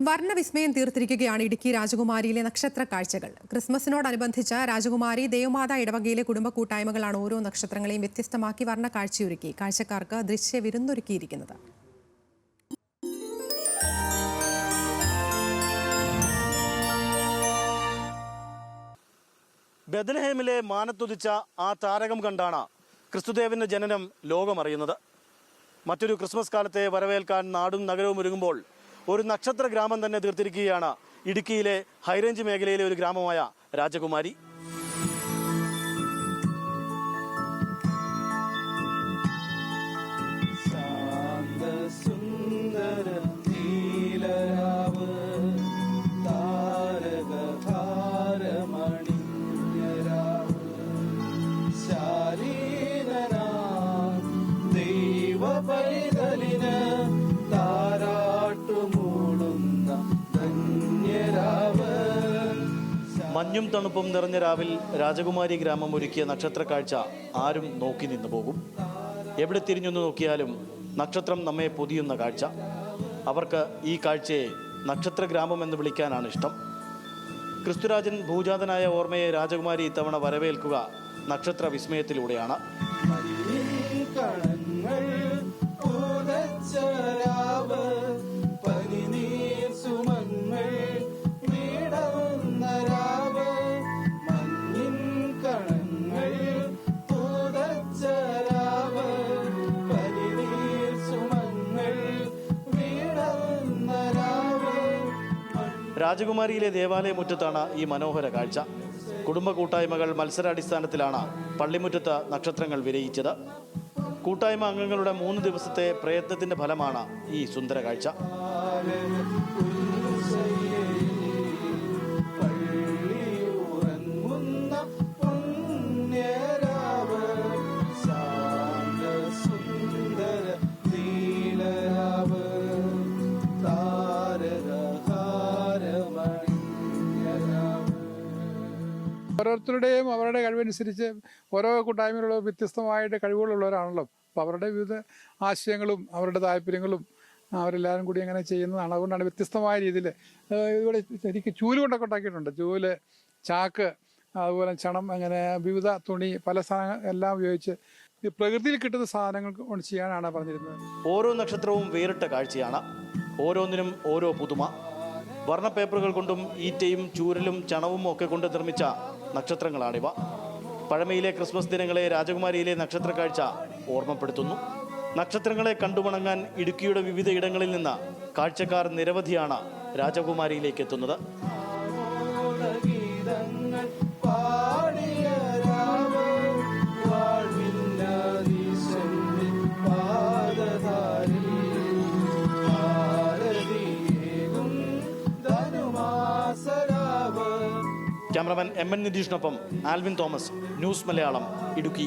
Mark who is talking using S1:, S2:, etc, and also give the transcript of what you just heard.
S1: വർണ്ണവിസ്മയം തീർത്തിരിക്കുകയാണ് ഇടുക്കി രാജകുമാരിയിലെ നക്ഷത്ര കാഴ്ചകൾ. ക്രിസ്മസിനോടനുബന്ധിച്ച് രാജകുമാരി ദേവമാത ഇടവകയിലെ കുടുംബ കൂട്ടായ്മകളാണ് ഓരോ നക്ഷത്രങ്ങളെയും വ്യത്യസ്തമാക്കി വർണ്ണ കാഴ്ചയൊരുക്കി കാഴ്ചക്കാർക്ക് ദൃശ്യ വിരുന്നൊരുക്കിയിരിക്കുന്നത്.
S2: ബെത്ലഹേമിലെ മാനത്തുദിച്ച ആ താരകം കണ്ടാണ് ക്രിസ്തുദേവന്റെ ജനനം ലോകമറിയുന്നത്. മറ്റൊരു ക്രിസ്മസ് കാലത്തെ വരവേൽക്കാൻ നാടും നഗരവും ഒരുങ്ങുമ്പോൾ ഒരു നക്ഷത്ര ഗ്രാമം തന്നെ തീർത്തിരിക്കുകയാണ് ഇടുക്കിയിലെ ഹൈറേഞ്ച് മേഖലയിലെ ഒരു ഗ്രാമമായ രാജകുമാരി. മഞ്ഞും തണുപ്പും നിറഞ്ഞ രാവിൽ രാജകുമാരി ഗ്രാമം ഒരുക്കിയ നക്ഷത്ര കാഴ്ച ആരും നോക്കി നിന്നു പോകും. എവിടെ തിരിഞ്ഞൊന്നു നോക്കിയാലും നക്ഷത്രം നമ്മെ പൊതിയുന്ന കാഴ്ച. അവർക്ക് ഈ കാഴ്ചയെ നക്ഷത്ര ഗ്രാമം എന്ന് വിളിക്കാനാണ് ഇഷ്ടം. ക്രിസ്തുരാജൻ ഭൂജാതനായ ഓർമ്മയെ രാജകുമാരി ഇത്തവണ വരവേൽക്കുക നക്ഷത്ര വിസ്മയത്തിലൂടെയാണ്. രാജകുമാരിയിലെ ദേവാലയ മുറ്റത്താണ് ഈ മനോഹര കാഴ്ച. കുടുംബ കൂട്ടായ്മകൾ മത്സരാടിസ്ഥാനത്തിലാണ് പള്ളിമുറ്റത്ത് നക്ഷത്രങ്ങൾ വിരയിച്ചത്. കൂട്ടായ്മ അംഗങ്ങളുടെ 3 ദിവസത്തെ പ്രയത്നത്തിന്റെ ഫലമാണ് ഈ സുന്ദര കാഴ്ച.
S3: ഓരോരുത്തരുടെയും അവരുടെ കഴിവനുസരിച്ച് ഓരോ കൂട്ടായ്മയിലുള്ള വ്യത്യസ്തമായിട്ട് കഴിവുകളുള്ളവരാണല്ലോ. അപ്പോൾ അവരുടെ വിവിധ ആശയങ്ങളും അവരുടെ താല്പര്യങ്ങളും അവരെല്ലാവരും കൂടി അങ്ങനെ ചെയ്യുന്നതാണ്. അതുകൊണ്ടാണ് വ്യത്യസ്തമായ രീതിയിൽ ഇവിടെ ശരിക്കും ചൂല് കൊണ്ടൊക്കെ ഉണ്ടാക്കിയിട്ടുണ്ട്. ചൂല്, ചാക്ക്, അതുപോലെ ചണം, അങ്ങനെ വിവിധ തുണി, പല സാധനങ്ങൾ എല്ലാം ഉപയോഗിച്ച് പ്രകൃതിയിൽ കിട്ടുന്ന സാധനങ്ങൾ കൊണ്ട് ചെയ്യാനാണ് പറഞ്ഞിരുന്നത്.
S2: ഓരോ നക്ഷത്രവും വേറിട്ട കാഴ്ചയാണ്. ഓരോന്നിനും ഓരോ പുതുമ. വർണ്ണ പേപ്പറുകൾ കൊണ്ടും ഈറ്റയും ചൂരലും ചണവും ഒക്കെ കൊണ്ട് നിർമ്മിച്ച നക്ഷത്രങ്ങളാണിവ. പഴമയിലെ ക്രിസ്മസ് ദിനങ്ങളെ രാജകുമാരിയിലെ നക്ഷത്ര കാഴ്ച ഓർമ്മപ്പെടുത്തുന്നു. നക്ഷത്രങ്ങളെ കണ്ടുമണങ്ങാൻ ഇടുക്കിയുടെ വിവിധ ഇടങ്ങളിൽ നിന്ന് കാഴ്ചക്കാർ നിരവധിയാണ് രാജകുമാരിയിലേക്ക് എത്തുന്നത്. ക്യാമറമാൻ MN നിതീഷിനൊപ്പം ആൽവിൻ തോമസ്, ന്യൂസ് മലയാളം, ഇടുക്കി.